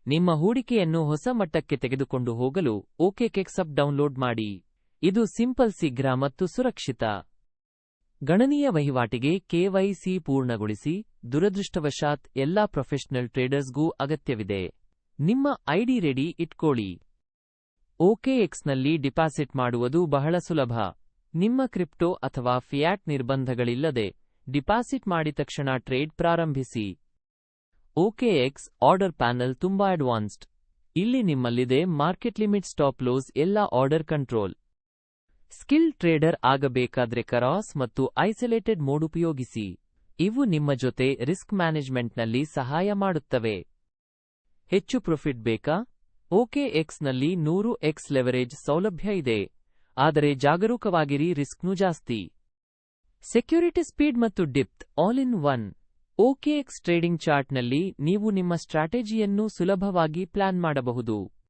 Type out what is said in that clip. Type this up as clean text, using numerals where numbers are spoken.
ನಿಮ್ಮ ಹೂಡಿಕೆಯನ್ನು ಹೊಸ ಮಟ್ಟಕ್ಕೆ ತೆಗೆದುಕೊಂಡು ಹೋಗಲು OKX ಆಪ್ ಡೌನ್ಲೋಡ್ ಮಾಡಿ. ಇದು ಸಿಂಪಲ್, ಶೀಘ್ರ ಮತ್ತು ಸುರಕ್ಷಿತ. ಗಣನೀಯ ವಹಿವಾಟಿಗೆ KYC ಪೂರ್ಣಗೊಳಿಸಿ. ದುರದೃಷ್ಟವಶಾತ್ ಎಲ್ಲಾ ಪ್ರೊಫೆಷನಲ್ ಟ್ರೇಡರ್ಸ್ಗೂ ಅಗತ್ಯವಿದೆ. ನಿಮ್ಮ ಐಡಿ ರೆಡಿ ಇಟ್ಕೊಳ್ಳಿ. OKXನಲ್ಲಿ ಡಿಪಾಸಿಟ್ ಮಾಡುವುದು ಬಹಳ ಸುಲಭ. ನಿಮ್ಮ ಕ್ರಿಪ್ಟೋ ಅಥವಾ ಫಿಯಾಟ್ ನಿರ್ಬಂಧಗಳಿಲ್ಲದೆ ಡಿಪಾಸಿಟ್ ಮಾಡಿದ ತಕ್ಷಣ ಟ್ರೇಡ್ ಪ್ರಾರಂಭಿಸಿ. OKX ಆರ್ಡರ್ ಪ್ಯಾನೆಲ್ ತುಂಬಾ ಅಡ್ವಾನ್ಸ್ಡ್. ಇಲ್ಲಿ ನಿಮ್ಮಲ್ಲಿದೆ ಮಾರ್ಕೆಟ್ ಲಿಮಿಟ್, ಸ್ಟಾಪ್ ಲಾಸ್, ಎಲ್ಲ ಆರ್ಡರ್ ಕಂಟ್ರೋಲ್. ಸ್ಕಿಲ್ ಟ್ರೇಡರ್ ಆಗಬೇಕಾದ್ರೆ ಕ್ರಾಸ್ ಮತ್ತು ಐಸೋಲೇಟೆಡ್ ಮೋಡ್ ಉಪಯೋಗಿಸಿ. ಇವು ನಿಮ್ಮ ಜೊತೆ ರಿಸ್ಕ್ ಮ್ಯಾನೇಜ್ಮೆಂಟ್ನಲ್ಲಿ ಸಹಾಯ ಮಾಡುತ್ತವೆ. ಹೆಚ್ಚು ಪ್ರಾಫಿಟ್ ಬೇಕಾ? OKXನಲ್ಲಿ 100x ಲೆವರೇಜ್ ಸೌಲಭ್ಯ ಇದೆ. ಆದರೆ ಜಾಗರೂಕವಾಗಿರಿ, ರಿಸ್ಕ್ನೂ ಜಾಸ್ತಿ. ಸೆಕ್ಯೂರಿಟಿ, ಸ್ಪೀಡ್ ಮತ್ತು depth all in one. OKX trading ಚಾರ್ಟ್ನಲ್ಲಿ ನೀವು ನಿಮ್ಮ ಸ್ಟ್ರಾಟಜಿಯನ್ನು ಸುಲಭವಾಗಿ ಪ್ಲಾನ್ ಮಾಡಬಹುದು.